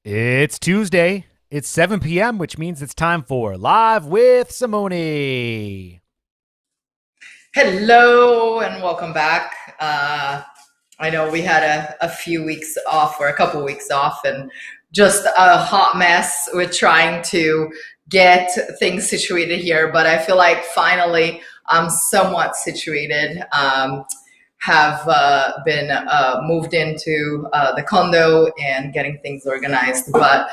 It's Tuesday. It's 7 p.m., which means it's time for Live with Simone. Hello and welcome back. I know we had a few weeks off or a couple weeks off and just a hot mess with trying to get things situated here. But I feel like finally I'm somewhat situated. Have been moved into the condo and getting things organized. But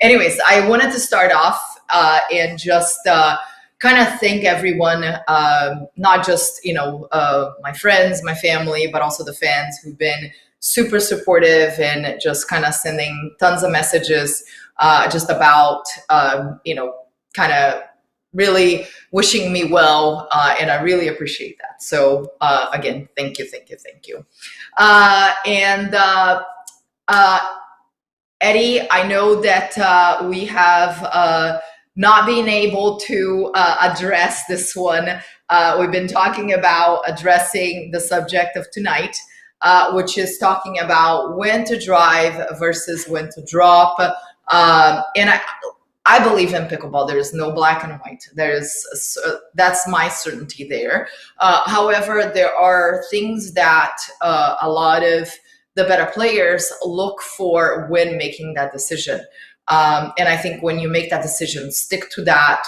anyways, I wanted to start off and just kind of thank everyone, not just my friends, my family, but also the fans who've been super supportive and just kind of sending tons of messages just about kind of really wishing me well, and I really appreciate that. So again, thank you, thank you, thank you. And Eddie, I know that we have not been able to address this one. We've been talking about addressing the subject of tonight, which is talking about when to drive versus when to drop. And I believe in pickleball. There is no black and white. That's my certainty there. However, there are things that a lot of the better players look for when making that decision. And I think when you make that decision, stick to that.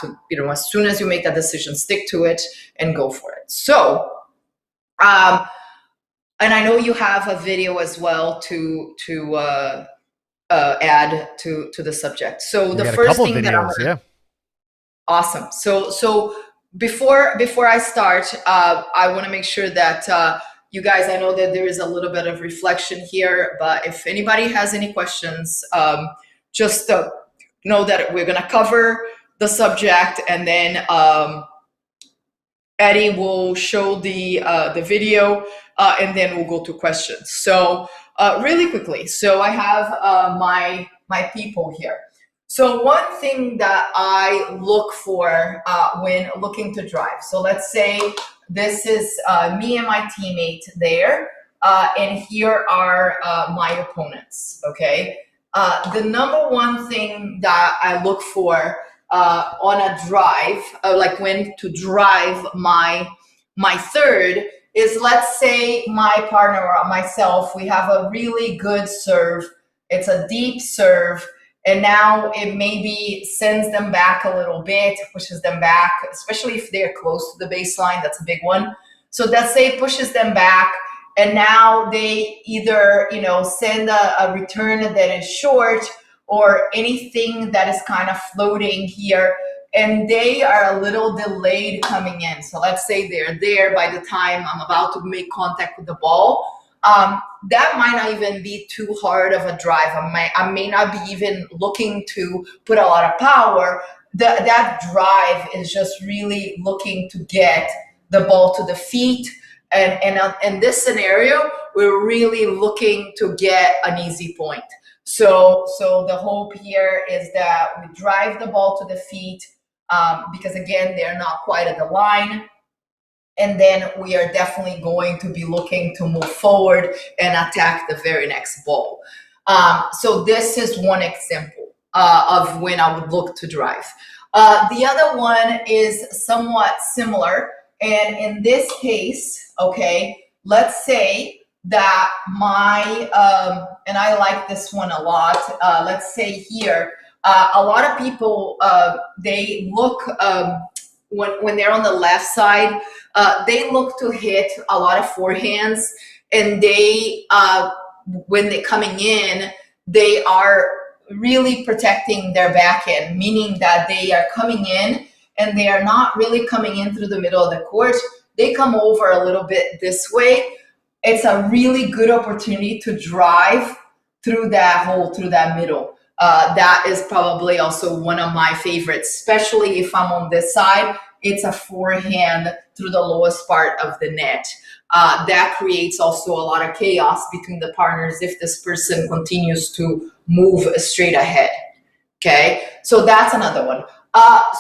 As soon as you make that decision, stick to it and go for it. So, and I know you have a video as well to add to the subject. So We the got a first couple thing that I'm videos, gonna, yeah. awesome. So before I start, I want to make sure that you guys, I know that there is a little bit of reflection here, but if anybody has any questions, just know that we're gonna cover the subject, and then Eddie will show the video, and then we'll go to questions. So really quickly, so I have my people here. So one thing that I look for when looking to drive. So let's say this is me and my teammate there, and here are my opponents. Okay. The number one thing that I look for on a drive, like when to drive my third, is, let's say my partner or myself, we have a really good serve. It's a deep serve, and now it maybe sends them back a little bit, pushes them back, especially if they're close to the baseline. That's a big one. So let's say it pushes them back, and now they either send a return that is short, or anything that is kind of floating here, and they are a little delayed coming in. So let's say they're there by the time I'm about to make contact with the ball. That might not even be too hard of a drive. I may not be even looking to put a lot of power. That drive is just really looking to get the ball to the feet. And in this scenario, we're really looking to get an easy point. So the hope here is that we drive the ball to the feet, because again, they're not quite at the line. And then we are definitely going to be looking to move forward and attack the very next ball. So this is one example of when I would look to drive. The other one is somewhat similar. And in this case, okay, let's say that and I like this one a lot. Let's say here, a lot of people, they look, when they're on the left side, they look to hit a lot of forehands, and they, when they're coming in, they are really protecting their back end, meaning that they are coming in and they are not really coming in through the middle of the court. They come over a little bit this way. It's a really good opportunity to drive through that hole, through that middle. That is probably also one of my favorites, especially if I'm on this side. It's a forehand through the lowest part of the net. That creates also a lot of chaos between the partners if this person continues to move straight ahead. Okay, so that's another one.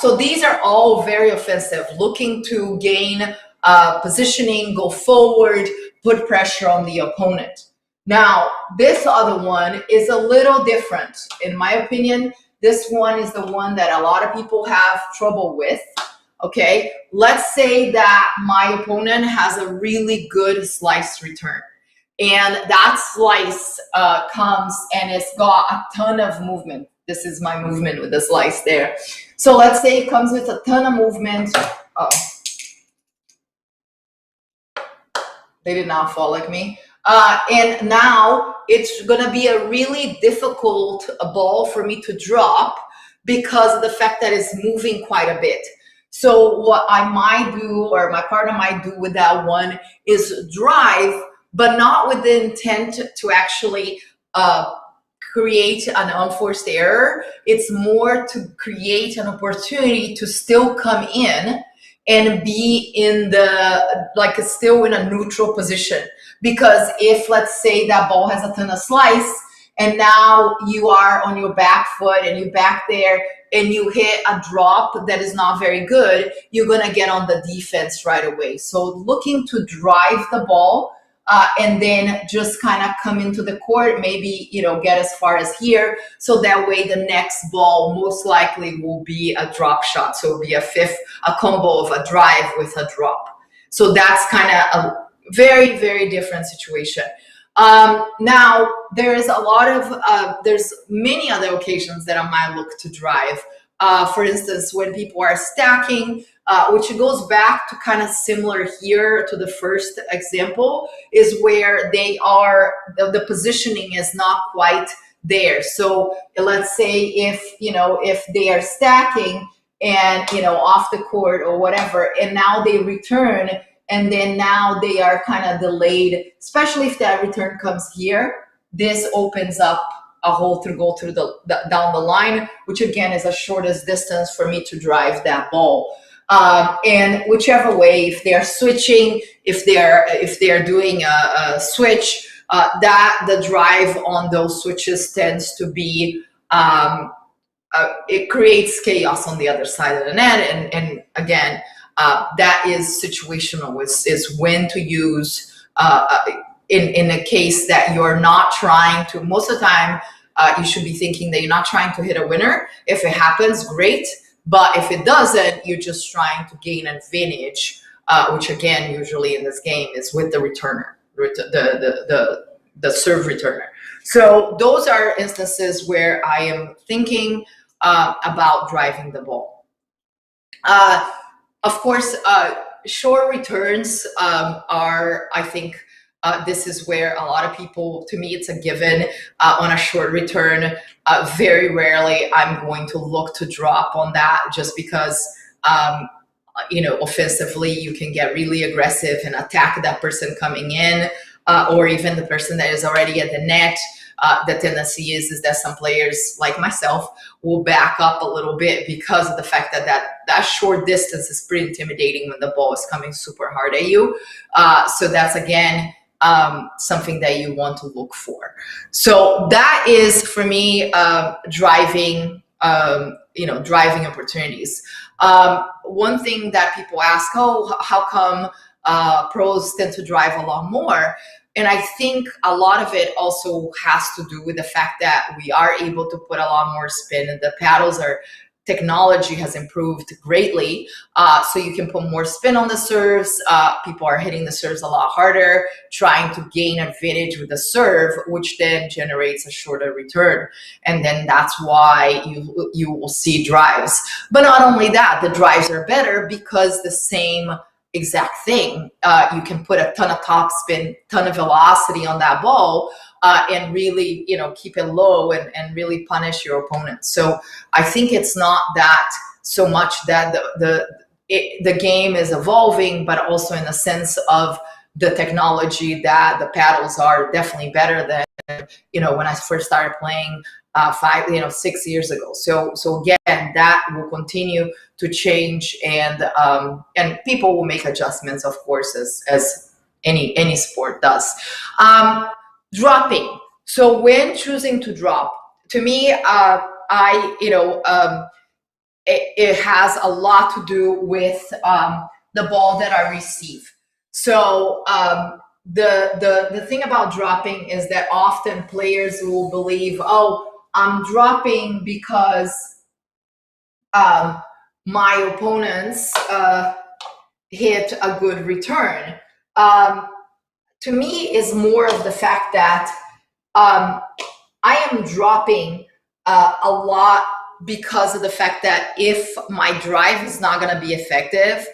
So these are all very offensive, looking to gain positioning, go forward, put pressure on the opponent. Now, this other one is a little different. In my opinion, this one is the one that a lot of people have trouble with. Okay, let's say that my opponent has a really good slice return, and that slice comes and it's got a ton of movement. This is my movement with the slice there. So let's say it comes with a ton of movement. Oh, they did not fall like me. And now it's going to be a really difficult ball for me to drop because of the fact that it's moving quite a bit. So what I might do, or my partner might do with that one, is drive, but not with the intent to actually create an unforced error. It's more to create an opportunity to still come in and be in the, like, still in a neutral position. Because if, let's say, that ball has a ton of slice and now you are on your back foot and you back there and you hit a drop that is not very good, you're going to get on the defense right away. So looking to drive the ball and then just kind of come into the court, maybe, you know, get as far as here. So that way the next ball most likely will be a drop shot. So it'll be a combo of a drive with a drop. So that's kind of a very, very different situation. Now, there's a lot of, there's many other occasions that I might look to drive. For instance, when people are stacking, which goes back to kind of similar here to the first example, is where they are, the positioning is not quite there. So let's say if they are stacking and, off the court or whatever, and now they return, and then now they are kind of delayed, especially if that return comes here, this opens up a hole to go through down the line, which again is the shortest distance for me to drive that ball. And whichever way, if they are switching, if they are doing a switch, that the drive on those switches tends to be, it creates chaos on the other side of the net. And again, that is situational, is when to use, in a case that you're not trying to, most of the time, you should be thinking that you're not trying to hit a winner. If it happens, great. But if it doesn't, you're just trying to gain advantage, which again, usually in this game is with the returner, the serve returner. So those are instances where I am thinking about driving the ball. Of course, short returns are, I think, this is where a lot of people, to me, it's a given on a short return. Very rarely I'm going to look to drop on that, just because, offensively, you can get really aggressive and attack that person coming in, or even the person that is already at the net. The tendency is that some players like myself will back up a little bit because of the fact that short distance is pretty intimidating when the ball is coming super hard at you. So that's, again, something that you want to look for. So that is, for me, driving opportunities. One thing that people ask, how come pros tend to drive a lot more? And I think a lot of it also has to do with the fact that we are able to put a lot more spin, and the paddles technology has improved greatly. So you can put more spin on the serves. People are hitting the serves a lot harder, trying to gain advantage with the serve, which then generates a shorter return. And then that's why you will see drives. But not only that, the drives are better because the same exact thing. You can put a ton of top spin, ton of velocity on that ball, and really, keep it low and really punish your opponent. So I think it's not that so much that the game is evolving, but also in the sense of the technology, that the paddles are definitely better than, when I first started playing 6 years ago. So again, that will continue to change, and people will make adjustments, of course, as any sport does. Dropping. So when choosing to drop, to me, it has a lot to do with the ball that I receive. So the thing about dropping is that often players will believe, oh, I'm dropping because um, my opponents hit a good return. Um, to me, is more of the fact that um, I am dropping a lot because of the fact that if my drive is not going to be effective,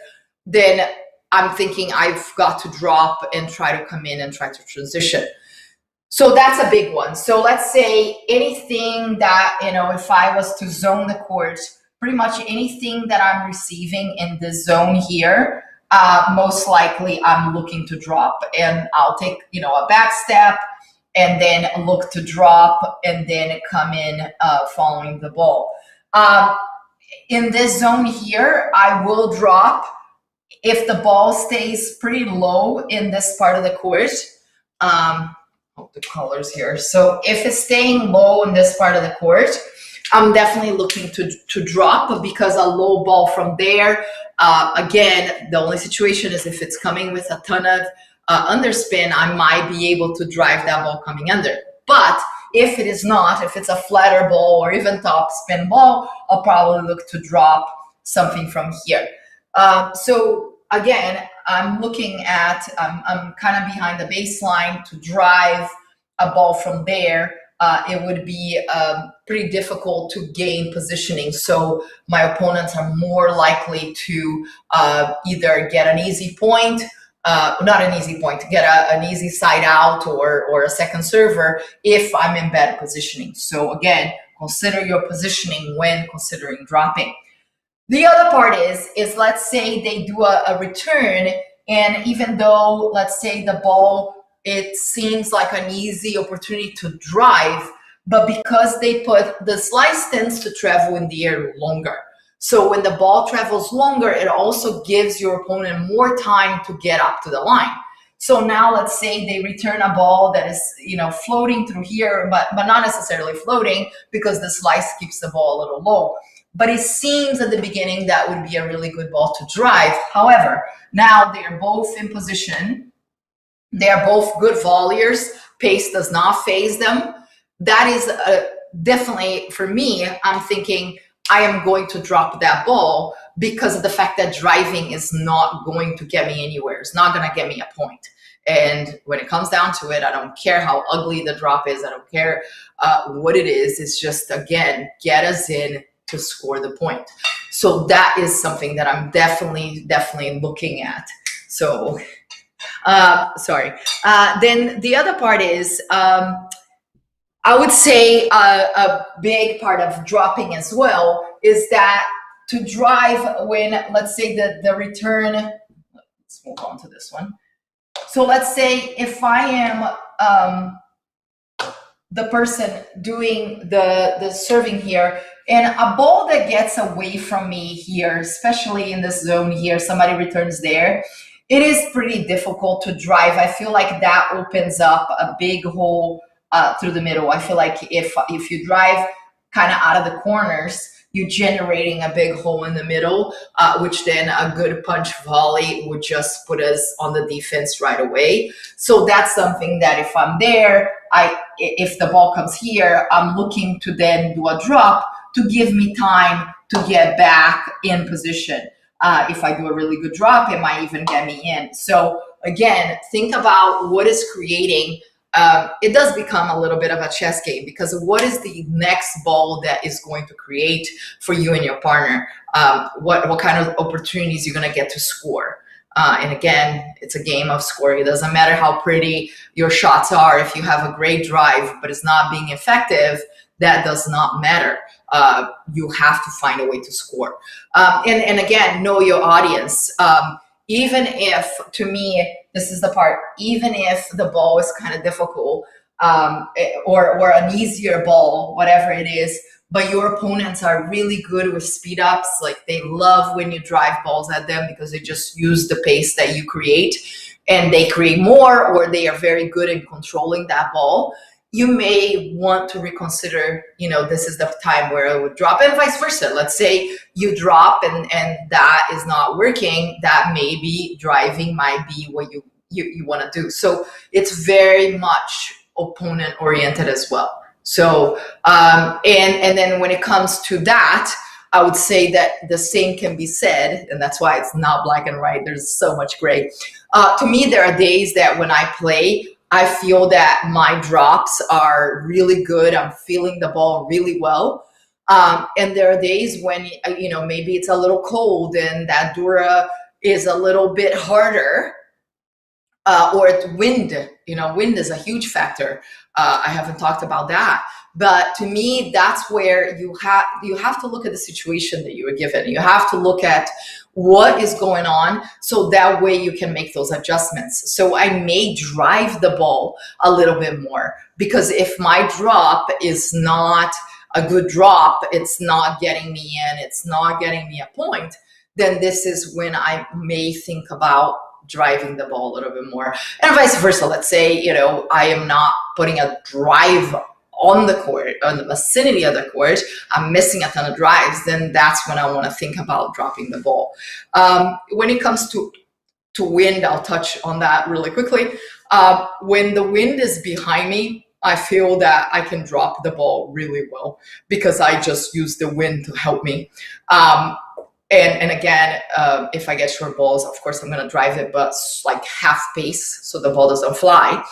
then I'm thinking I've got to drop and try to come in and try to transition. So that's a big one. So let's say anything that, if I was to zone the court, pretty much anything that I'm receiving in this zone here, most likely I'm looking to drop, and I'll take, a back step and then look to drop and then come in following the ball. In this zone here, I will drop if the ball stays pretty low in this part of the court. The colors here. So if it's staying low in this part of the court, I'm definitely looking to drop, because a low ball from there, again, the only situation is if it's coming with a ton of underspin, I might be able to drive that ball coming under. But if it is not, if it's a flatter ball or even top spin ball, I'll probably look to drop something from here. So again, I'm looking at, I'm kind of behind the baseline to drive a ball from there. It would be pretty difficult to gain positioning. So my opponents are more likely to either get an easy point, not an easy point, to get an easy side out or a second server if I'm in bad positioning. So again, consider your positioning when considering dropping. The other part is let's say they do a return, and even though, let's say, the ball, it seems like an easy opportunity to drive, but because they put the slice tends to travel in the air longer. So when the ball travels longer, it also gives your opponent more time to get up to the line. So now let's say they return a ball that is, floating through here, but not necessarily floating, because the slice keeps the ball a little low. But it seems at the beginning that would be a really good ball to drive. However, now they're both in position. They're both good volleyers. Pace does not phase them. That is definitely, for me, I'm thinking I am going to drop that ball because of the fact that driving is not going to get me anywhere. It's not going to get me a point. And when it comes down to it, I don't care how ugly the drop is. I don't care what it is. It's just, again, get us in to score the point. So that is something that I'm definitely looking at. So, sorry. Then the other part is, I would say a big part of dropping as well is that to drive when, let's say, the return, let's move on to this one. So let's say if I am the person doing the serving here, and a ball that gets away from me here, especially in this zone here, somebody returns there, it is pretty difficult to drive. I feel like that opens up a big hole through the middle. I feel like if you drive kind of out of the corners, you're generating a big hole in the middle, which then a good punch volley would just put us on the defense right away. So that's something that if I'm there, if the ball comes here, I'm looking to then do a drop to give me time to get back in position. If I do a really good drop, it might even get me in. So again, think about what is creating. It does become a little bit of a chess game, because what is the next ball that is going to create for you and your partner? What kind of opportunities you're going to get to score? And again, it's a game of scoring. It doesn't matter how pretty your shots are. If you have a great drive, but it's not being effective, that does not matter. You have to find a way to score. And again, know your audience. Even if, to me, this is the part, even if the ball is kind of difficult, or an easier ball, whatever it is, but your opponents are really good with speed ups, like they love when you drive balls at them because they just use the pace that you create, and they create more, or they are very good in controlling that ball, you may want to reconsider, this is the time where I would drop, and vice versa. Let's say you drop and that is not working, that maybe driving might be what you want to do. So it's very much opponent oriented as well. So and then when it comes to that, I would say that the same can be said, and that's why it's not black and white. There's so much gray. To me, there are days that when I play, I feel that my drops are really good. I'm feeling the ball really well. And there are days when, maybe it's a little cold and that Dura is a little bit harder, or wind. Wind is a huge factor. I haven't talked about that. But to me, that's where you have to look at the situation that you were given. You have to look at what is going on, so that way you can make those adjustments. So I may drive the ball a little bit more, because if my drop is not a good drop, it's not getting me in, it's not getting me a point, then this is when I may think about driving the ball a little bit more. And vice versa. Let's say, I am not putting a drive on the court, on the vicinity of the court, I'm missing a ton of drives, then that's when I want to think about dropping the ball. When it comes to wind, I'll touch on that really quickly. When the wind is behind me, I feel that I can drop the ball really well, because I just use the wind to help me. And again, if I get short balls, of course, I'm going to drive it, but like half pace, so the ball doesn't fly.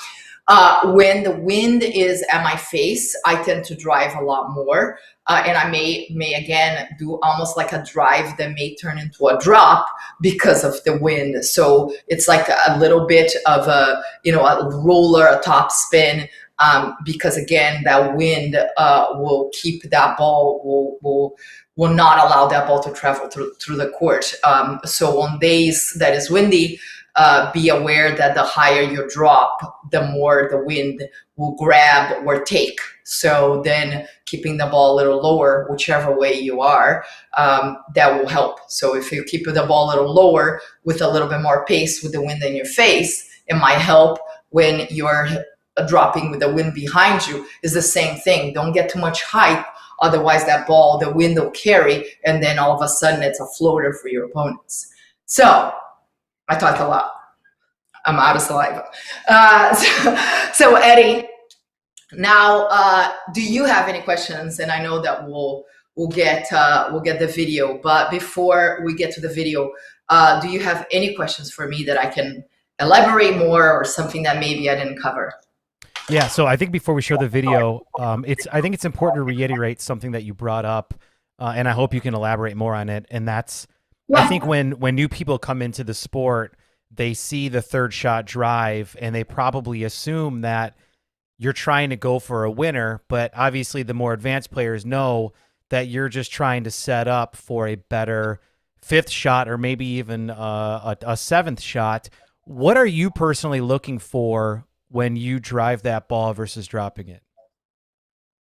When the wind is at my face, I tend to drive a lot more. And I may again do almost like a drive that may turn into a drop because of the wind. So it's like a little bit of a roller, a top spin, because again, that wind will keep that ball, will not allow that ball to travel through the court. So on days that is windy, be aware that the higher your drop, the more the wind will grab or take. So then keeping the ball a little lower, whichever way you are, that will help. So if you keep the ball a little lower with a little bit more pace with the wind in your face, it might help. When you're dropping with the wind behind you, is the same thing. Don't get too much height. Otherwise that ball, the wind will carry, and then all of a sudden it's a floater for your opponents. So I talked a lot. I'm out of saliva. So Eddie, now, do you have any questions? And I know that we'll get the video, but before we get to the video, do you have any questions for me that I can elaborate more, or something that maybe I didn't cover? Yeah, so I think before we show the video, I think it's important to reiterate something that you brought up, and I hope you can elaborate more on it. And that's, I think when new people come into the sport, they see the third shot drive, and they probably assume that you're trying to go for a winner. But obviously, the more advanced players know that you're just trying to set up for a better fifth shot, or maybe even a seventh shot. What are you personally looking for when you drive that ball versus dropping it?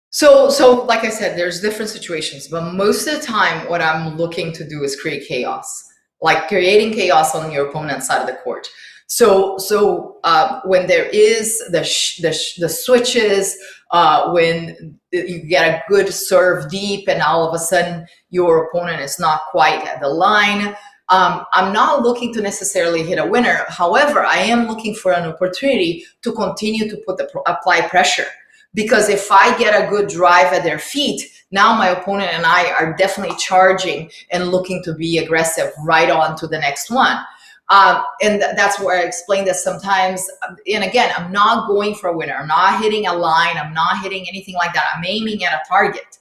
So like I said, there's different situations, but most of the time what I'm looking to do is create chaos, like creating chaos on your opponent's side of the court. So when there is the switches, when you get a good serve deep and all of a sudden your opponent is not quite at the line, I'm not looking to necessarily hit a winner. However, I am looking for an opportunity to continue to apply pressure. Because if I get a good drive at their feet, now my opponent and I are definitely charging and looking to be aggressive right on to the next one. And that's where I explained that sometimes, and again, I'm not going for a winner. I'm not hitting a line. I'm not hitting anything like that. I'm aiming at a target,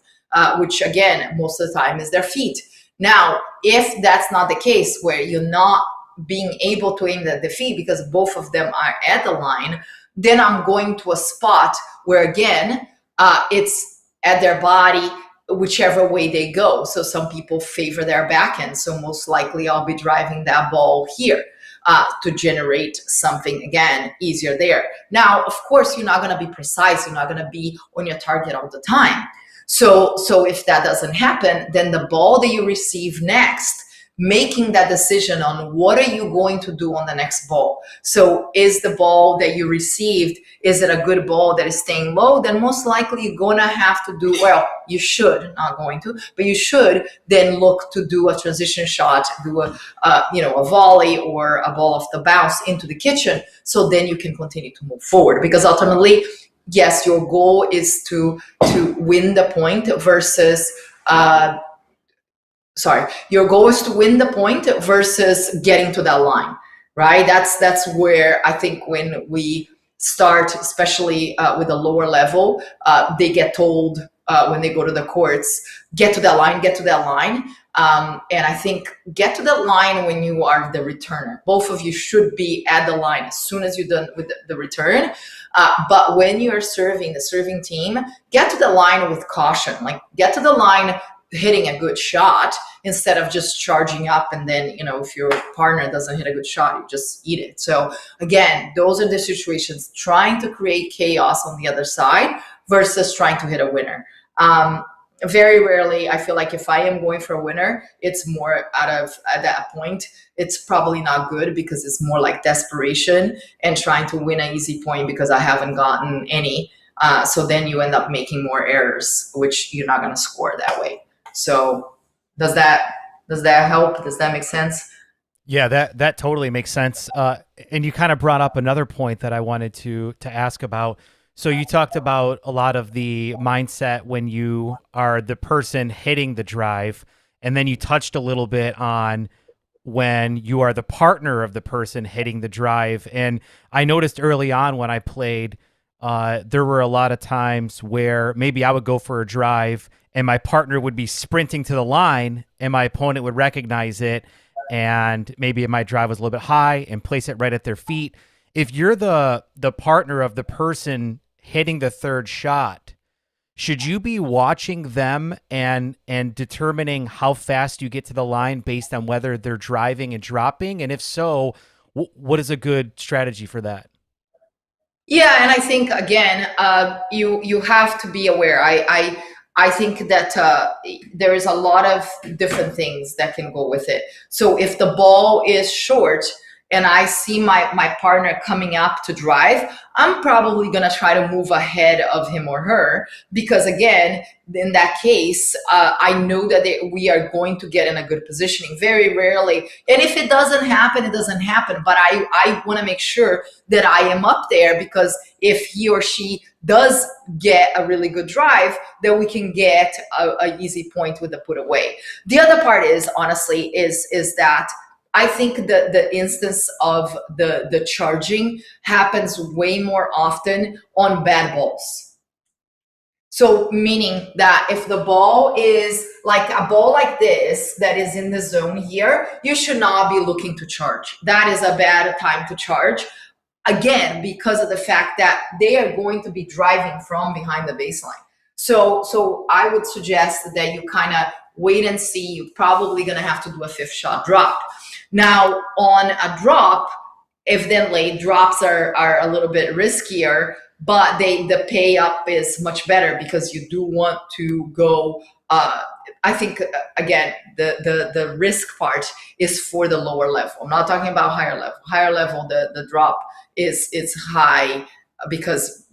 which again, most of the time is their feet. Now, if that's not the case, where you're not being able to aim at the feet because both of them are at the line, then I'm going to a spot where, again, it's at their body, whichever way they go. So some people favor their backhand. So most likely I'll be driving that ball here to generate something, again, easier there. Now, of course, you're not going to be precise. You're not going to be on your target all the time. So if that doesn't happen, then the ball that you receive next making that decision on what are you going to do on the next ball. So is the ball that you received, is it a good ball that is staying low? Then most likely you're going to have to do, well, you should, not going to, but you should then look to do a transition shot, do a volley or a ball off the bounce into the kitchen. So then you can continue to move forward, because ultimately, yes, your goal is to win the point versus your goal is to win the point versus getting to that line, right? That's where I think when we start, especially with a lower level, they get told when they go to the courts, get to that line, get to that line. And I think get to that line when you are the returner. Both of you should be at the line as soon as you're done with the return. But when you're serving, the serving team, get to the line with caution. Like, get to the line hitting a good shot instead of just charging up, and then, if your partner doesn't hit a good shot, you just eat it. So again, those are the situations, trying to create chaos on the other side versus trying to hit a winner. Very rarely, I feel like if I am going for a winner, it's more at that point, it's probably not good, because it's more like desperation and trying to win an easy point because I haven't gotten any. So then you end up making more errors, which you're not going to score that way. So does that help? Does that make sense? Yeah, that totally makes sense. And you kind of brought up another point that I wanted to ask about. So you talked about a lot of the mindset when you are the person hitting the drive, and then you touched a little bit on when you are the partner of the person hitting the drive. And I noticed early on when I played, there were a lot of times where maybe I would go for a drive and my partner would be sprinting to the line and my opponent would recognize it, and maybe my drive was a little bit high and place it right at their feet. If you're the partner of the person hitting the third shot, should you be watching them and determining how fast you get to the line based on whether they're driving and dropping? And if so, what is a good strategy for that? Yeah, and I think again, you have to be aware. I think that there is a lot of different things that can go with it. So if the ball is short and I see my partner coming up to drive, I'm probably going to try to move ahead of him or her, because again, in that case, I know that we are going to get in a good positioning. Very rarely, and if it doesn't happen, it doesn't happen, but I want to make sure that I am up there, because if he or she does get a really good drive, then we can get a easy point with the put away. The other part is, honestly, is that I think the instance of the charging happens way more often on bad balls. So meaning that if the ball is like a ball like this that is in the zone here, you should not be looking to charge. That is a bad time to charge. Again, because of the fact that they are going to be driving from behind the baseline. So I would suggest that you kind of wait and see. You're probably going to have to do a fifth shot drop. Now, on a drop, if then late, drops are a little bit riskier, but the pay up is much better, because you do want to go. I think again, the risk part is for the lower level. I'm not talking about higher level. Higher level, the drop is high because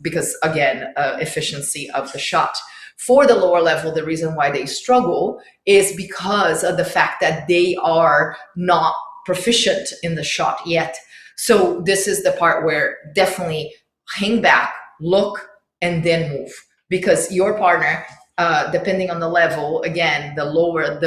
again, efficiency of the shot. For the lower level, the reason why they struggle is because of the fact that they are not proficient in the shot yet. So this is the part where definitely hang back, look, and then move, because your partner, depending on the level, again, the lower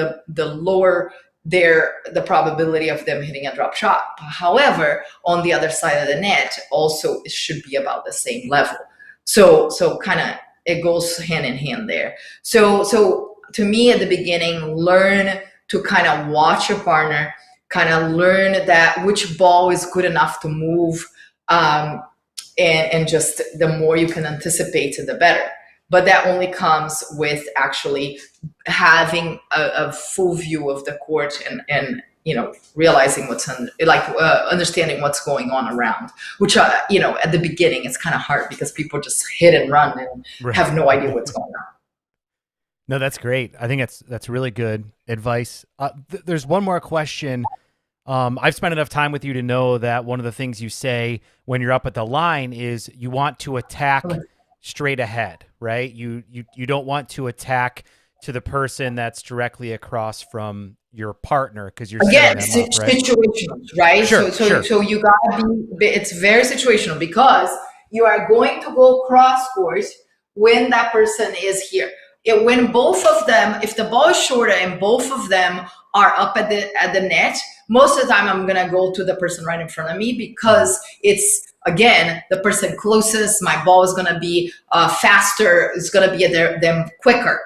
the probability of them hitting a drop shot. However, on the other side of the net, also it should be about the same level. So kind of it goes hand in hand there. So to me, at the beginning, learn to kind of watch your partner, kind of learn that which ball is good enough to move, and just the more you can anticipate, the better. But that only comes with actually having a full view of the court and realizing understanding what's going on around, which at the beginning it's kind of hard because people just hit and run and Right. have no idea what's going on. No, that's great. I think that's really good advice. There's one more question. I've spent enough time with you to know that one of the things you say when you're up at the line is you want to attack straight ahead, right? You don't want to attack to the person that's directly across from your partner because you're setting Again, them up, right? situational, right? Sure, sure. So you gotta be. It's very situational because you are going to go cross court when that person is here. When both of them, if the ball is shorter and both of them are up at the net, most of the time I'm gonna go to the person right in front of me because it's again the person closest. My ball is gonna be faster. It's gonna be them quicker.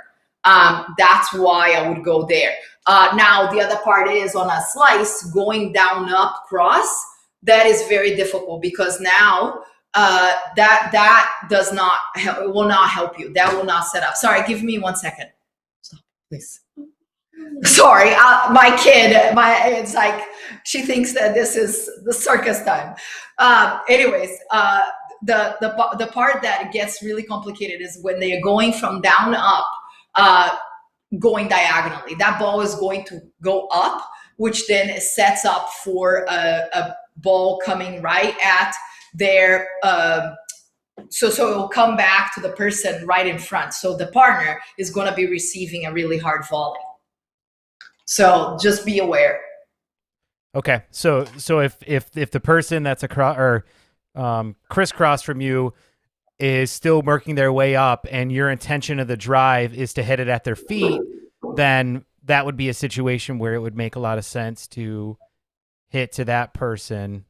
That's why I would go there. Now, the other part is on a slice, going down up cross, that is very difficult because now that does not help, it will not help you. That will not set up. Sorry, give me 1 second. Stop, please. Sorry, my kid, it's like she thinks that this is the circus time. Anyways, the part that gets really complicated is when they are going from down up. Going diagonally. That ball is going to go up, which then sets up for a ball coming right at their, so it will come back to the person right in front. So the partner is going to be receiving a really hard volley. So just be aware. Okay. So if the person that's across or crisscross from you is still working their way up and your intention of the drive is to hit it at their feet, then that would be a situation where it would make a lot of sense to hit to that person.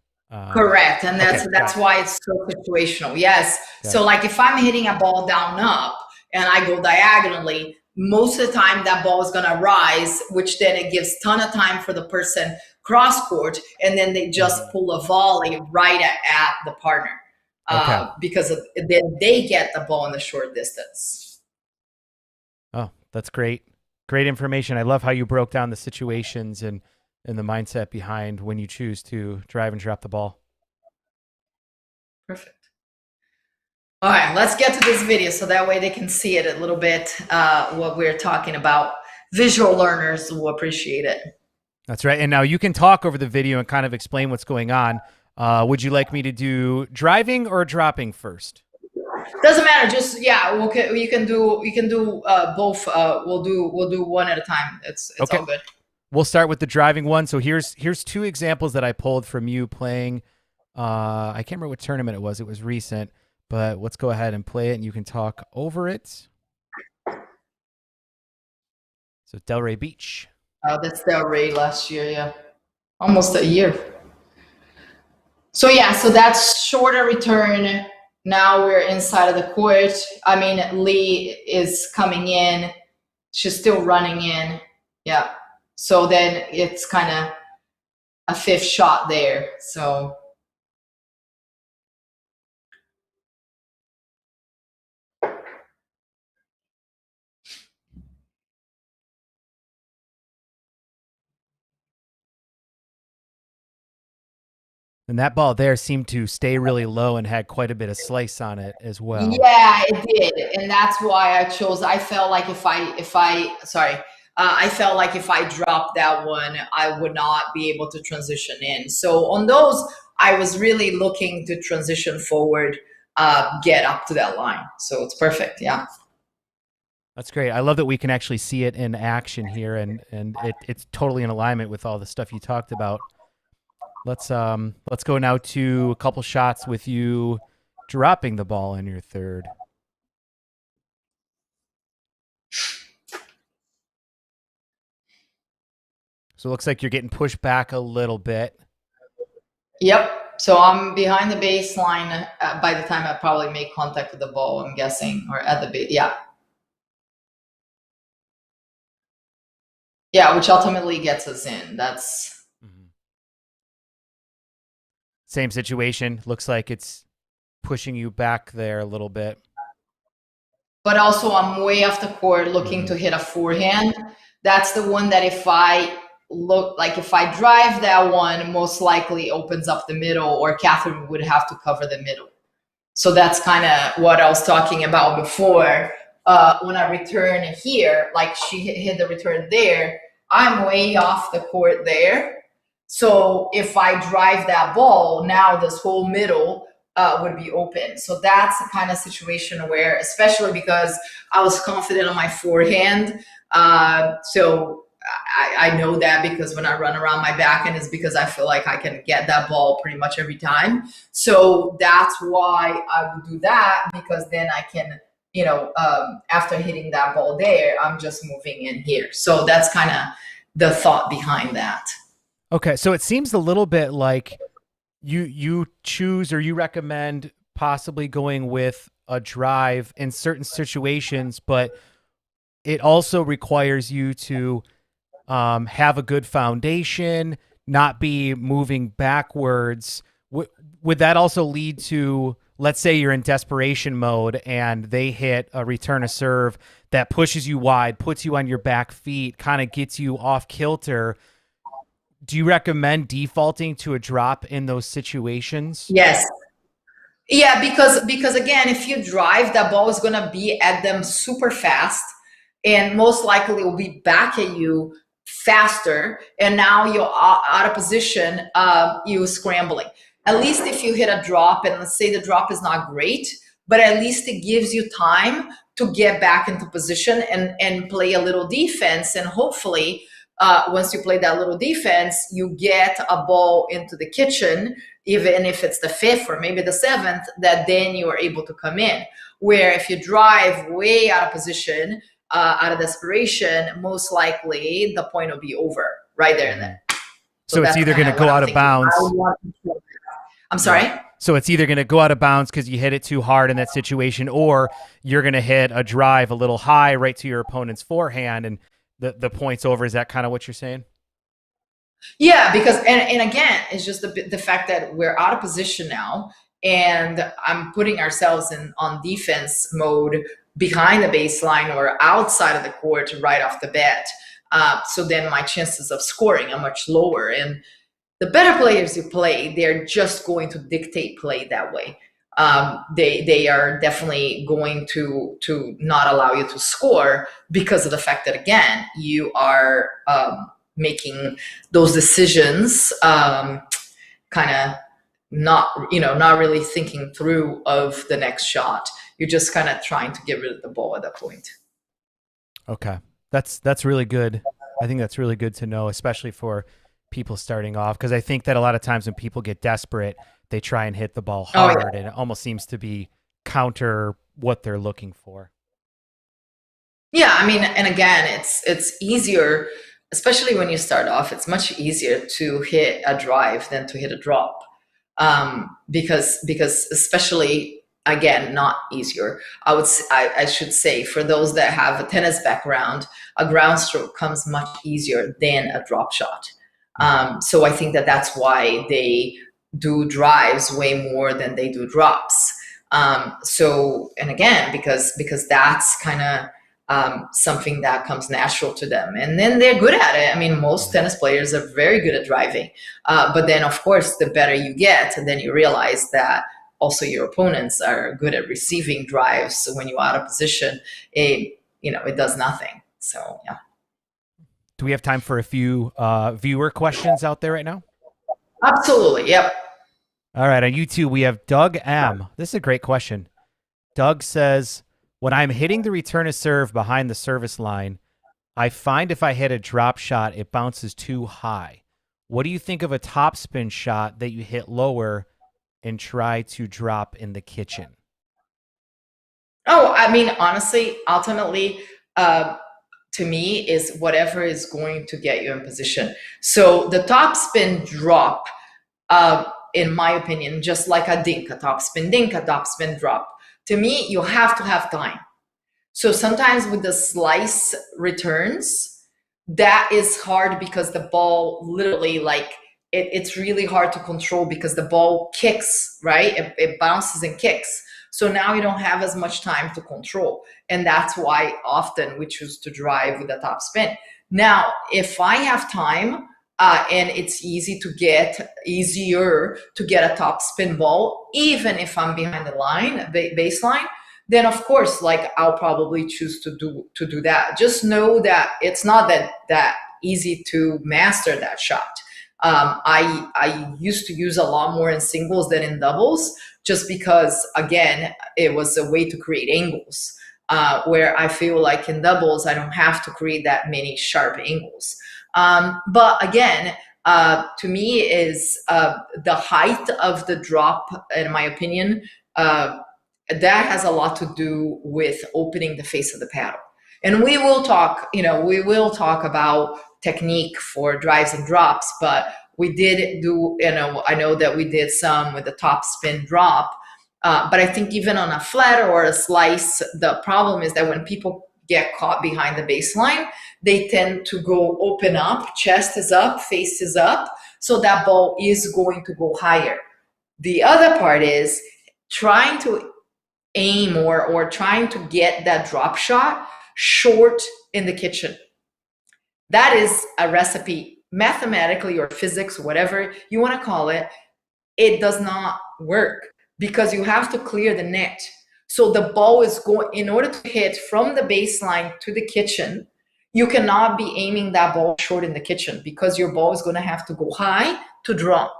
Correct. And that's why it's so situational. Yes. So like if I'm hitting a ball down up and I go diagonally, most of the time that ball is going to rise, which then it gives ton of time for the person cross court. And then they just pull a volley right at the partner. Because then they get the ball in the short distance. Oh, that's great. Great information. I love how you broke down the situations and the mindset behind when you choose to drive and drop the ball. Perfect. All right, let's get to this video so that way they can see it a little bit, what we're talking about. Visual learners will appreciate it. That's right. And now you can talk over the video and kind of explain what's going on. Would you like me to do driving or dropping first? Doesn't matter. Just you can do both. We'll do one at a time. It's okay. All good. We'll start with the driving one. So here's two examples that I pulled from you playing. I can't remember what tournament it was. It was recent, but let's go ahead and play it, and you can talk over it. So Delray Beach. Oh, that's Delray last year. Yeah, almost a year. So yeah, so that's shorter return. Now we're inside of the court. I mean, Lee is coming in. She's still running in. Yeah. So then it's kind of a fifth shot there. So. And that ball there seemed to stay really low and had quite a bit of slice on it as well. Yeah, it did, and that's why I chose. I felt like if I dropped that one, I would not be able to transition in. So on those, I was really looking to transition forward, get up to that line. So it's perfect. Yeah. That's great. I love that we can actually see it in action here, and it's totally in alignment with all the stuff you talked about. Let's go now to a couple shots with you dropping the ball in your third. So it looks like you're getting pushed back a little bit. Yep. So I'm behind the baseline by the time I probably make contact with the ball, I'm guessing, or at the base. Yeah. Yeah, which ultimately gets us in. That's... Same situation. Looks like it's pushing you back there a little bit. But also I'm way off the court looking to hit a forehand. That's the one that if I drive that one, most likely opens up the middle, or Catherine would have to cover the middle. So that's kind of what I was talking about before when I return here, like she hit the return there, I'm way off the court there. So if I drive that ball, now this whole middle would be open. So that's the kind of situation where, especially because I was confident on my forehand. So I know that because when I run around my backhand is because I feel like I can get that ball pretty much every time. So that's why I would do that, because then I can, after hitting that ball there, I'm just moving in here. So that's kind of the thought behind that. Okay, so it seems a little bit like you choose or you recommend possibly going with a drive in certain situations, but it also requires you to have a good foundation, not be moving backwards. Would that also lead to, let's say you're in desperation mode and they hit a return a serve that pushes you wide, puts you on your back feet, kind of gets you off kilter? Do you recommend defaulting to a drop in those situations? Yes. Yeah, because again, if you drive, that ball is gonna be at them super fast, and most likely will be back at you faster. And now you're out of position. You scrambling. At least if you hit a drop, and let's say the drop is not great, but at least it gives you time to get back into position and play a little defense, and hopefully. Once you play that little defense, you get a ball into the kitchen, even if it's the fifth or maybe the seventh, that then you are able to come in. Where if you drive way out of position, out of desperation, most likely the point will be over right there and then. So it's either going to go out of bounds. I'm sorry? So it's either going to go out of bounds because you hit it too hard in that situation, or you're going to hit a drive a little high right to your opponent's forehand and the point's over. Is that kind of what you're saying? Yeah, because and again, it's just the fact that we're out of position now, and I'm putting ourselves on defense mode behind the baseline or outside of the court right off the bat. So then my chances of scoring are much lower. And the better players you play, they're just going to dictate play that way. They are definitely going to not allow you to score because of the fact that, again, you are making those decisions kind of not really thinking through of the next shot. You're just kind of trying to get rid of the ball at that point. Okay, that's really good. I think that's really good to know, especially for people starting off, because I think that a lot of times when people get desperate, they try and hit the ball hard, and it almost seems to be counter what they're looking for. Yeah, I mean, and again, it's easier, especially when you start off. It's much easier to hit a drive than to hit a drop, because especially, again, not easier. I should say, for those that have a tennis background, a ground stroke comes much easier than a drop shot. So I think that's why they do drives way more than they do drops. So, and again, because that's kind of something that comes natural to them, and then they're good at it. I mean, most tennis players are very good at driving, but then of course, the better you get, and then you realize that also your opponents are good at receiving drives. So when you're out of position, it does nothing. So yeah. Do we have time for a few viewer questions out there right now? Absolutely. Yep. All right. On YouTube, we have Doug M. This is a great question. Doug says, when I'm hitting the return a serve behind the service line, I find if I hit a drop shot, it bounces too high. What do you think of a topspin shot that you hit lower and try to drop in the kitchen? Oh, I mean, honestly, ultimately, to me, is whatever is going to get you in position. So the topspin drop, in my opinion, just like a topspin dink, a topspin drop, to me, you have to have time. So sometimes with the slice returns, that is hard because the ball literally, like, it's really hard to control because the ball kicks, right? It bounces and kicks. So now you don't have as much time to control. And that's why often we choose to drive with a top spin. Now, if I have time, and it's easier to get a top spin ball, even if I'm behind the line, baseline, then of course, like I'll probably choose to do that. Just know that it's not that easy to master that shot. I used to use a lot more in singles than in doubles, just because again it was a way to create angles. Where I feel like in doubles I don't have to create that many sharp angles. But again, to me is the height of the drop, in my opinion. That has a lot to do with opening the face of the paddle. And we will talk, we will talk about technique for drives and drops, but we did do, I know that we did some with the top spin drop. But I think even on a flat or a slice, the problem is that when people get caught behind the baseline, they tend to go open up, chest is up, face is up. So that ball is going to go higher. The other part is trying to aim or trying to get that drop shot short in the kitchen. That is a recipe, mathematically or physics, whatever you want to call it. It does not work because you have to clear the net. So the ball is going, in order to hit from the baseline to the kitchen, you cannot be aiming that ball short in the kitchen because your ball is going to have to go high to drop.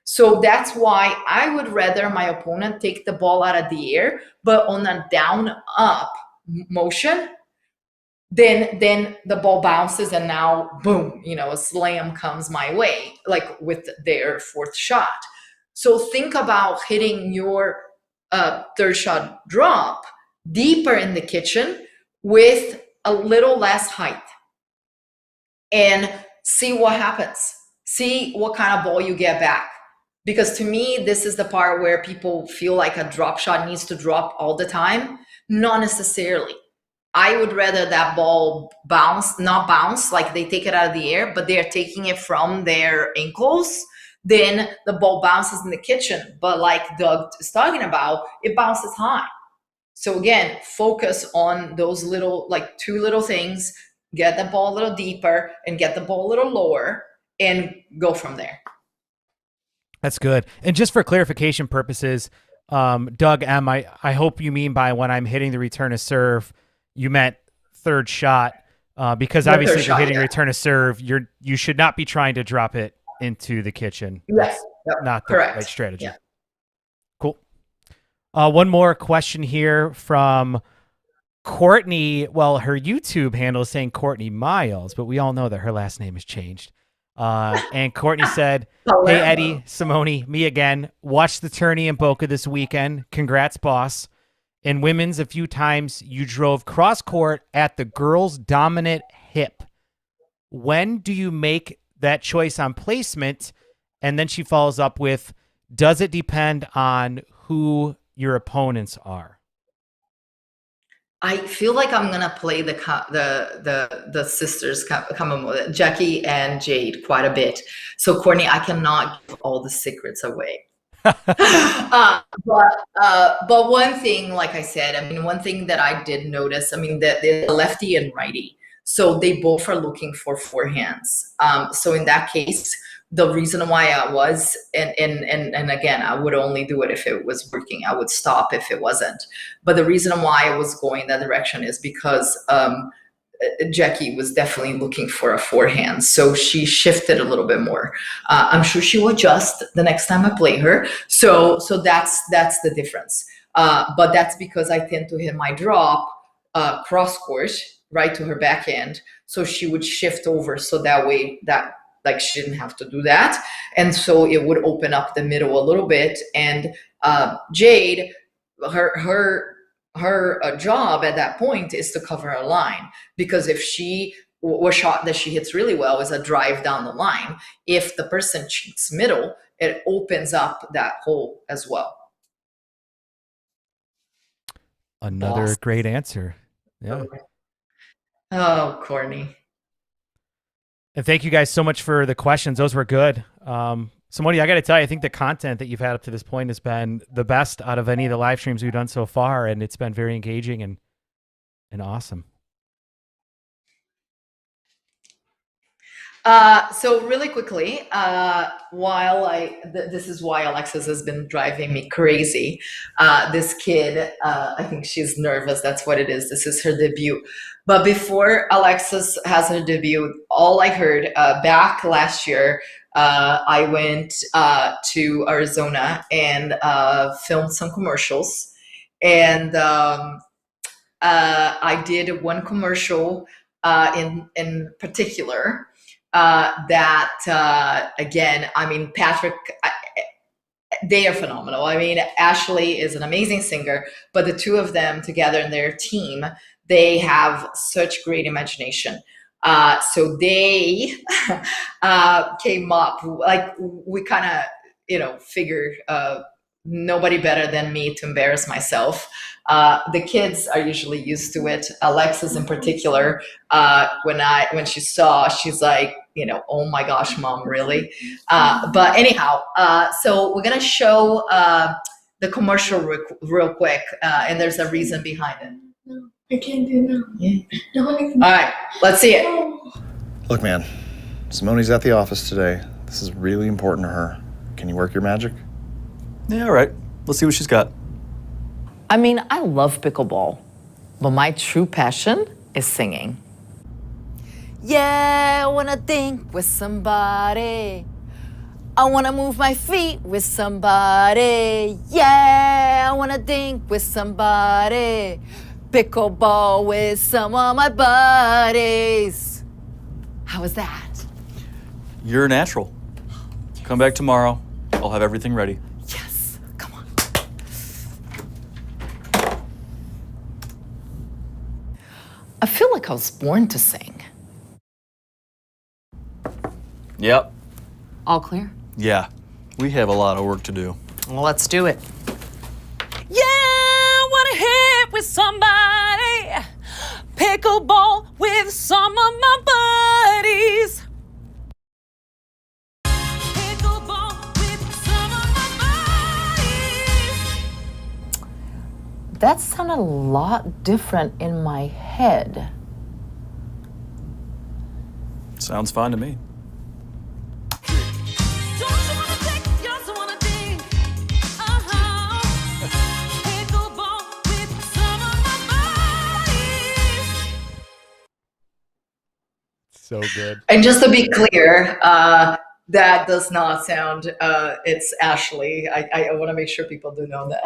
So that's why I would rather my opponent take the ball out of the air, but on a down up motion, then the ball bounces and now boom, a slam comes my way, like with their fourth shot. So think about hitting your third shot drop deeper in the kitchen with a little less height and see what happens. See what kind of ball you get back. Because to me, this is the part where people feel like a drop shot needs to drop all the time. Not necessarily. I would rather that ball not bounce, like they take it out of the air, but they're taking it from their ankles. Then the ball bounces in the kitchen. But like Doug is talking about, it bounces high. So again, focus on those little, like two little things, get the ball a little deeper and get the ball a little lower and go from there. That's good. And just for clarification purposes, Doug M., I hope you mean by when I'm hitting the return of serve, you meant third shot, because obviously if you're hitting a return of serve, you should not be trying to drop it into the kitchen. Yes, That's not the correct. right strategy. Yeah. Cool. One more question here from Courtney. Well, her YouTube handle is saying Courtney Miles, but we all know that her last name has changed. And Courtney said, "Hey, Eddie, Simone, me again. Watched the tourney in Boca this weekend. Congrats, boss. In women's, a few times you drove cross court at the girls' dominant hip. When do you make that choice on placement?" And then she follows up with, "Does it depend on who your opponents are?" I feel like I'm gonna play the sisters Kamamoto, Jackie and Jade, quite a bit. So Courtney, I cannot give all the secrets away. But one thing, like I said, I mean, one thing that I did notice, I mean, that the lefty and righty, so they both are looking for forehands. So in that case, the reason why I was, and again, I would only do it if it was working. I would stop if it wasn't. But the reason why I was going that direction is because Jackie was definitely looking for a forehand, so she shifted a little bit more. I'm sure she will adjust the next time I play her. So that's the difference. But that's because I tend to hit my drop cross court right to her backhand, so she would shift over, so that way that like she didn't have to do that, and so it would open up the middle a little bit. And Jade, her job at that point is to cover a line, because if she a shot that she hits really well is a drive down the line, if the person cheats middle, it opens up that hole as well. Another great answer. Yeah. Oh, Courtney. And thank you guys so much for the questions. Those were good. Simone, I got to tell you, I think the content that you've had up to this point has been the best out of any of the live streams we've done so far, and it's been very engaging and awesome. So really quickly, this is why Alexis has been driving me crazy. This kid, I think she's nervous. That's what it is. This is her debut. But before Alexis has her debut, all I heard back last year, I went to Arizona and filmed some commercials, and I did one commercial in particular that again, I mean, Patrick, they are phenomenal. I mean, Ashley is an amazing singer, but the two of them together in their team, they have such great imagination. So they came up, like, we kind of, figured nobody better than me to embarrass myself. The kids are usually used to it. Alexis, in particular, when she saw, she's like, oh my gosh, mom, really? But anyhow, so we're gonna show the commercial real quick, and there's a reason behind it. No, I can't do it now. Yeah. No, All right, let's see it. Look, man, Simone's at the office today. This is really important to her. Can you work your magic? Yeah, all right. Let's see what she's got. I mean, I love pickleball, but my true passion is singing. Yeah, I wanna think with somebody. I wanna move my feet with somebody. Yeah, I wanna think with somebody. Pickleball with some of my buddies. How was that? You're natural. Come back tomorrow. I'll have everything ready. Yes, come on. I feel like I was born to sing. Yep. All clear? Yeah. We have a lot of work to do. Well, let's do it. Yeah, I wanna hit with somebody. Pickleball with some of my buddies. Pickleball with some of my buddies. That sounded a lot different in my head. Sounds fine to me. So good. And just to be clear, that does not sound, it's Ashley. I want to make sure people do know that.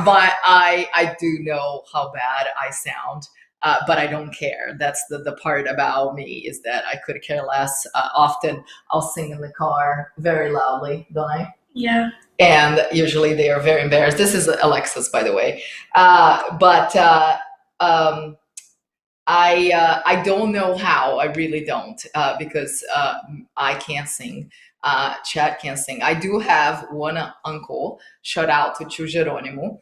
But I do know how bad I sound, but I don't care. That's the part about me, is that I could care less. Often I'll sing in the car very loudly, don't I? Yeah. And usually they are very embarrassed. This is Alexis, by the way. I don't know how. I really don't, because I can't sing. Chad can't sing. I do have one uncle. Shout out to Tio Geronimo,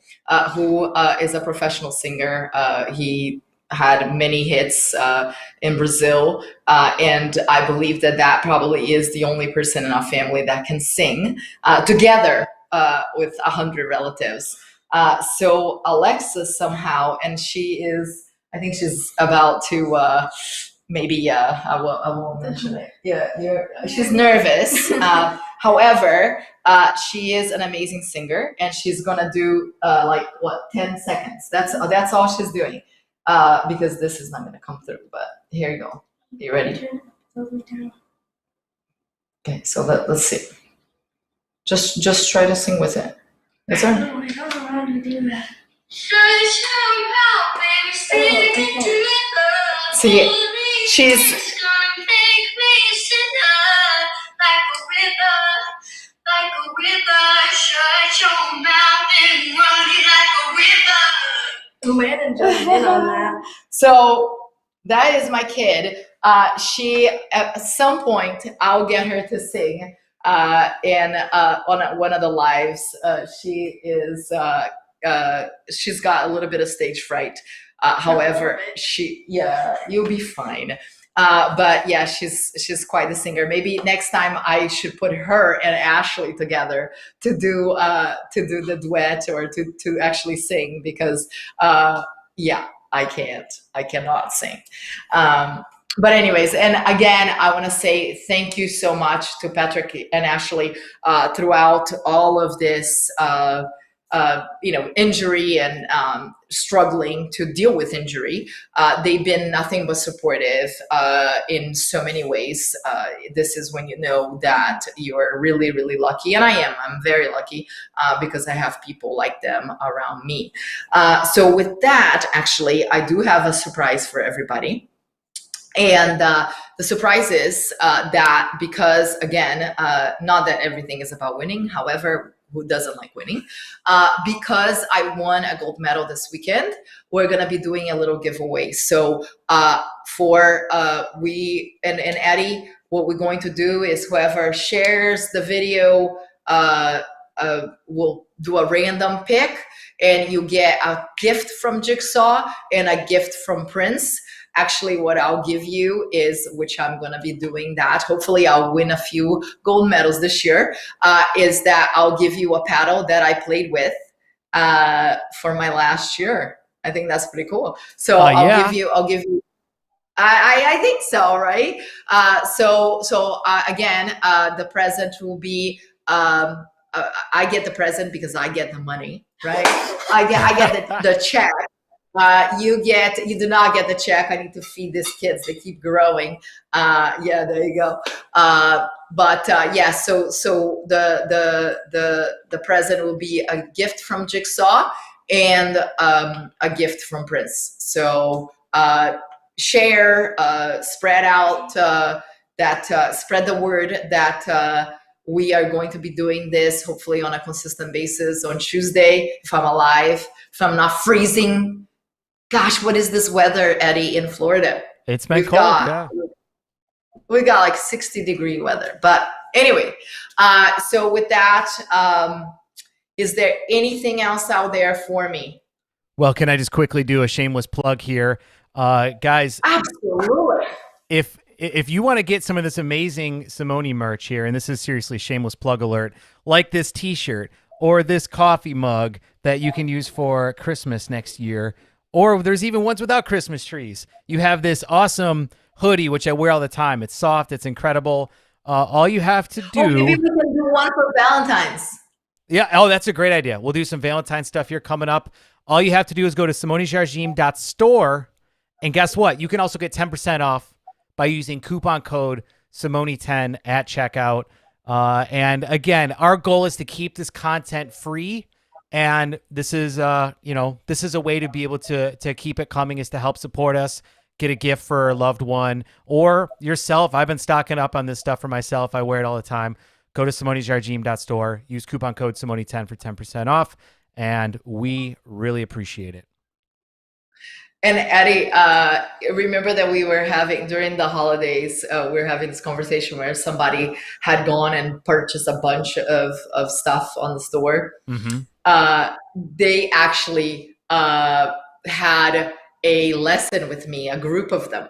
who is a professional singer. He had many hits in Brazil, and I believe that probably is the only person in our family that can sing together with 100 relatives. So Alexis somehow, and she is, I think she's about to maybe I won't mention it. Yeah, she's nervous. However, she is an amazing singer, and she's gonna do 10 seconds. That's all she's doing, because this is not gonna come through. But here you go. You ready? Okay, so let's see. Just try to sing with it. Is there? I don't know how to do that. See, she's Landon jumped in on that. so that is my kid. She, at some point, I'll get her to sing. And on one of the lives, she's got a little bit of stage fright. However, you'll be fine. But yeah, she's quite a singer. Maybe next time I should put her and Ashley together to do the duet, or to actually sing, because I cannot sing. But anyways, and again, I want to say thank you so much to Patrick and Ashley throughout all of this, injury and struggling to deal with injury. They've been nothing but supportive in so many ways. This is when you know that you're really, really lucky, and I am. I'm very lucky because I have people like them around me. So with that, actually, I do have a surprise for everybody. And the surprise is that because, again, not that everything is about winning, however, who doesn't like winning? Because I won a gold medal this weekend, we're going to be doing a little giveaway. So for we and Eddie, what we're going to do is whoever shares the video will do a random pick, and you get a gift from Jigsaw and a gift from Prince. Actually, what I'll give you is, which I'm going to be doing that, hopefully I'll win a few gold medals this year, is that I'll give you a paddle that I played with for my last year. I think that's pretty cool. So I'll give you, I think so, right? Again, the present will be, I get the present because I get the money, right? I get the check. You do not get the check. I need to feed these kids. They keep growing. Yeah, there you go. Yeah, so the present will be a gift from Jigsaw and a gift from Prince. So share, spread out spread the word that we are going to be doing this hopefully on a consistent basis on Tuesday, if I'm alive, if I'm not freezing. Gosh, what is this weather, Eddie, in Florida? It's been cold. We got like 60-degree weather. But anyway, so with that, is there anything else out there for me? Well, can I just quickly do a shameless plug here? Guys, absolutely. If you want to get some of this amazing Simone merch here, and this is seriously shameless plug alert, like this t-shirt or this coffee mug that you can use for Christmas next year, or there's even ones without Christmas trees. You have this awesome hoodie, which I wear all the time. It's soft. It's incredible. All you have to do... maybe we can do one for Valentine's. Yeah. Oh, that's a great idea. We'll do some Valentine's stuff here coming up. All you have to do is go to simonejardim.store, and guess what? You can also get 10% off by using coupon code Simone10 at checkout. And again, our goal is to keep this content free. And this is, this is a way to be able to keep it coming, is to help support us, get a gift for a loved one or yourself. I've been stocking up on this stuff for myself. I wear it all the time. Go to simonejardim.store, use coupon code Simone10 for 10% off, and we really appreciate it. And Eddie, remember that we were having, during the holidays, we were having this conversation where somebody had gone and purchased a bunch of stuff on the store. Mm-hmm. They actually had a lesson with me, a group of them.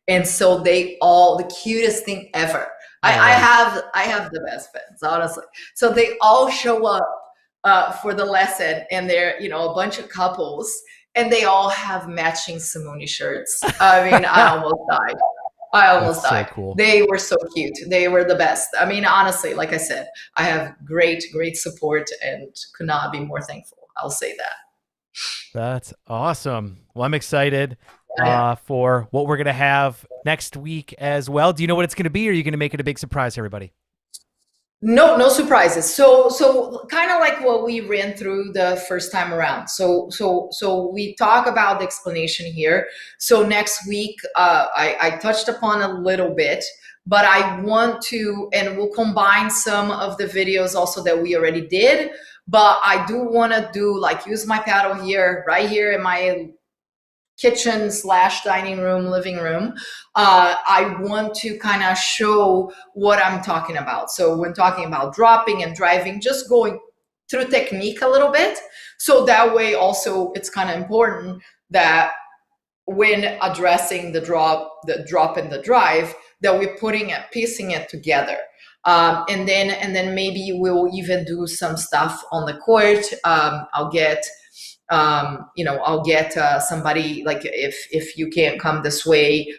And so they all, the cutest thing ever. I have the best friends, honestly. So they all show up for the lesson, and they're, a bunch of couples, and they all have matching Simone shirts. I mean, I almost died. That's died. So cool. They were so cute. They were the best. I mean, honestly, like I said, I have great support and could not be more thankful. I'll say that. That's awesome. Well, I'm excited for what we're going to have next week as well. Do you know what it's going to be, or are you going to make it a big surprise to everybody? No surprises. So kind of like what we ran through the first time around. So we talk about the explanation here. So next week, I touched upon a little bit, but I want to, and we'll combine some of the videos also that we already did, but I do want to do, like, use my paddle here, right here in my kitchen / dining room, living room. I want to kind of show what I'm talking about. So when talking about dropping and driving, just going through technique a little bit. So that way also it's kind of important that when addressing the drop and the drive, that we're piecing it together. And then maybe we'll even do some stuff on the court. I'll get I'll get somebody, like if you can't come this way,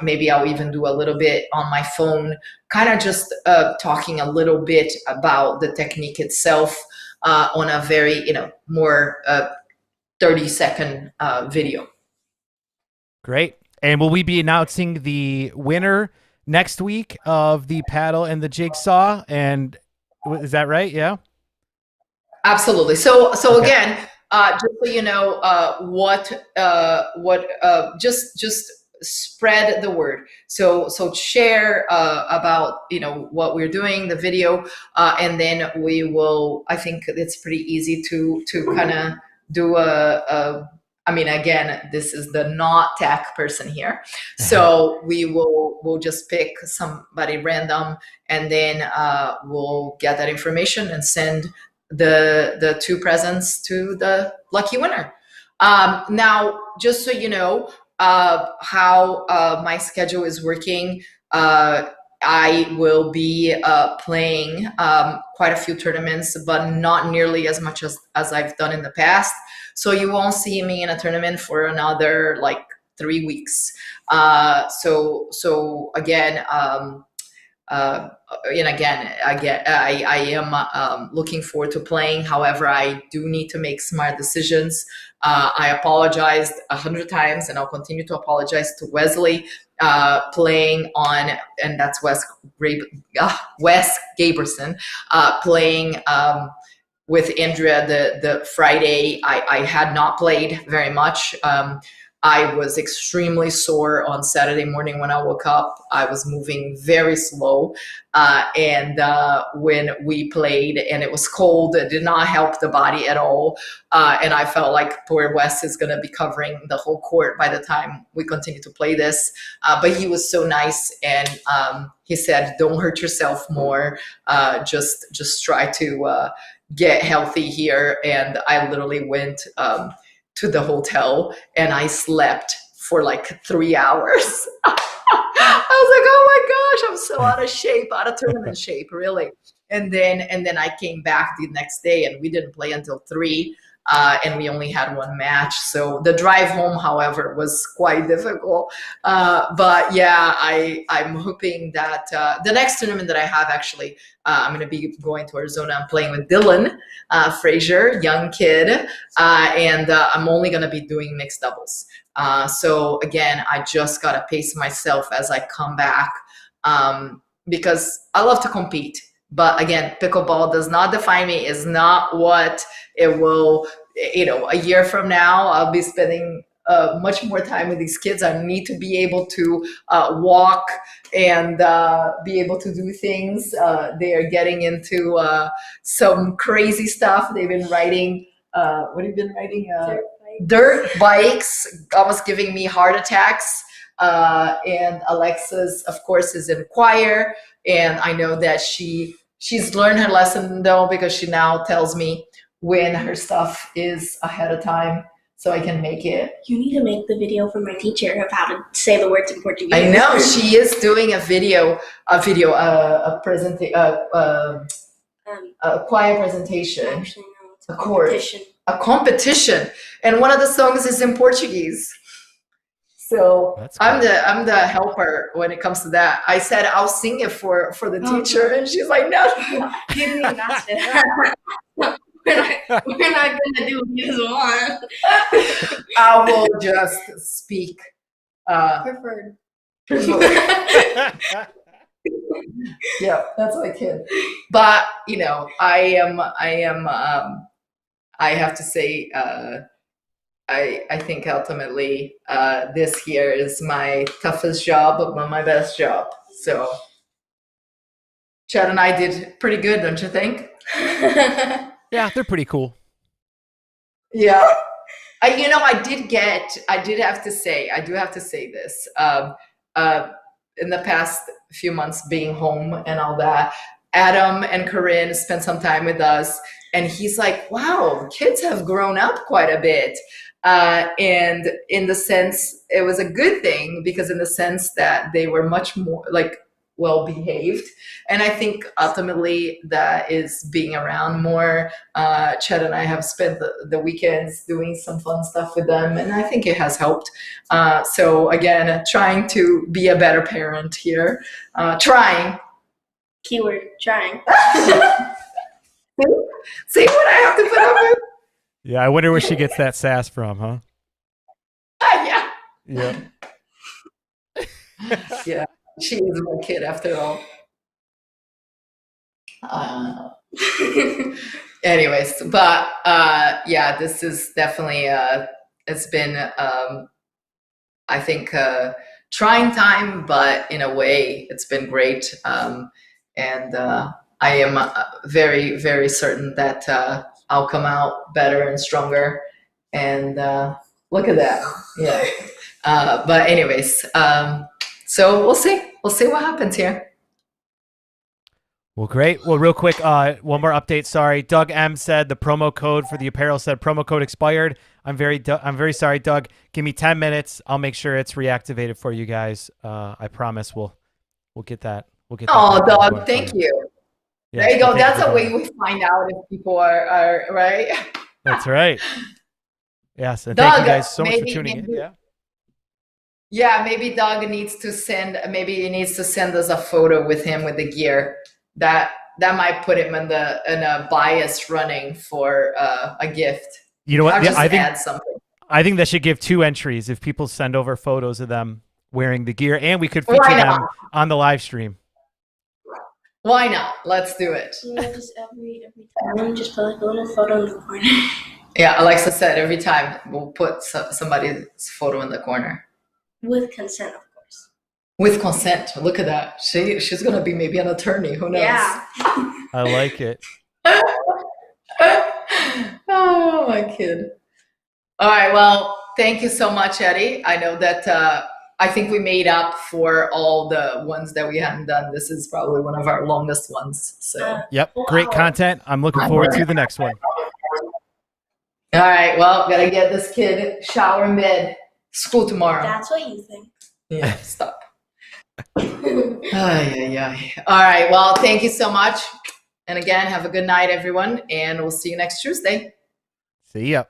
maybe I'll even do a little bit on my phone, kind of just talking a little bit about the technique itself on a very, more 30-second video. Great. And will we be announcing the winner next week of the paddle and the jigsaw? And is that right? Yeah. Absolutely. So Okay. again, just so you know, just spread the word. So share about what we're doing, the video, and then we will. I think it's pretty easy to kind of do I mean, again, this is the not tech person here, so we'll just pick somebody random, and then we'll get that information and send the 2 presents to the lucky winner. Now, just so you know how my schedule is working, I will be playing quite a few tournaments, but not nearly as much as I've done in the past. So you won't see me in a tournament for another like 3 weeks. So again, and again, I am looking forward to playing. However, I do need to make smart decisions. I apologized 100 times, and I'll continue to apologize to Wesley playing on, and that's Wes Gaberson playing with Andrea the Friday. I had not played very much. I was extremely sore on Saturday morning when I woke up. I was moving very slow. And when we played and it was cold, it did not help the body at all. And I felt like poor Wes is going to be covering the whole court by the time we continue to play this. But he was so nice. And he said, don't hurt yourself more. Just try to get healthy here. And I literally went to the hotel and I slept for like 3 hours. I was like, oh my gosh, I'm so out of shape, out of tournament shape, really. And then I came back the next day and we didn't play until 3. And we only had 1 match. So the drive home, however, was quite difficult. But yeah, I'm hoping that the next tournament that I have, actually, I'm going to be going to Arizona. I'm playing with Dylan Frazier, young kid. And I'm only going to be doing mixed doubles. So again, I just got to pace myself as I come back because I love to compete. But again, pickleball does not define me, is not what it will, a year from now, I'll be spending much more time with these kids. I need to be able to walk and be able to do things. They are getting into some crazy stuff. They've been riding, what have you been riding? Dirt bikes, almost giving me heart attacks. And Alexa's, of course, is in choir. And I know that she's learned her lesson though, because she now tells me when her stuff is ahead of time so I can make it. You need to make the video for my teacher of how to say the words in Portuguese. I know she is doing a choir presentation. Actually, no, it's a competition. competition. A competition, and one of the songs is in Portuguese. So That's cool. I'm the helper when it comes to that. I said I'll sing it for the teacher, and she's like, no. Give me that. We're not gonna do this one. I will just speak. Preferred. Yeah, that's my kid. But I have to say, I think ultimately this here is my toughest job, but my best job. So Chad and I did pretty good, don't you think? Yeah, they're pretty cool. Yeah. I do have to say this. In the past few months being home and all that, Adam and Corinne spent some time with us, and he's like, wow, kids have grown up quite a bit. And in the sense, it was a good thing, because in the sense that they were much more like well behaved. And I think ultimately that is being around more. Chad and I have spent the weekends doing some fun stuff with them, and I think it has helped. So again, trying to be a better parent here. Trying. Keyword, trying. See what I have to put up with? Yeah, I wonder where she gets that sass from, huh? Yeah. Yeah. Yeah. She is my kid after all. Anyways, but yeah, this is definitely it's been I think trying time, but in a way it's been great. And I am very, very certain that I'll come out better and stronger. And look at that. Yeah. But anyways, so we'll see. We'll see what happens here. Well, great. Well, real quick, one more update. Sorry, Doug M said the promo code for the apparel said promo code expired. I'm very sorry, Doug. Give me 10 minutes. I'll make sure it's reactivated for you guys. I promise we'll get that. We'll get that. Oh, Doug, thank you. Yeah, there you go. That's a way we find out if people are right. That's right. Yes, and Doug, thank you guys so much for maybe- tuning in. maybe- Yeah. Yeah, maybe Doug needs to send. Maybe he needs to send us a photo with him with the gear. That might put him in a bias running for a gift. You know what? I'll Yeah, just I think add something. I think that should give 2 entries if people send over photos of them wearing the gear, and we could feature Why them not? on the live stream. Why not? Let's do it. Just every time, just put like a little photo in the corner. Yeah, Alexa said every time we'll put somebody's photo in the corner. With consent, of course. With consent. Look at that. She's gonna be maybe an attorney. Who knows? Yeah. I like it. Oh, my kid. All right. Well, thank you so much, Eddie. I know that I think we made up for all the ones that we hadn't done. This is probably one of our longest ones. So. Yep, great content. I'm looking forward to the next one. All right. Well, gotta get this kid shower in bed. School tomorrow. That's what you think. Yeah. Stop. Ay, ay, ay. All right. Well, thank you so much. And again, have a good night, everyone. And we'll see you next Tuesday. See ya.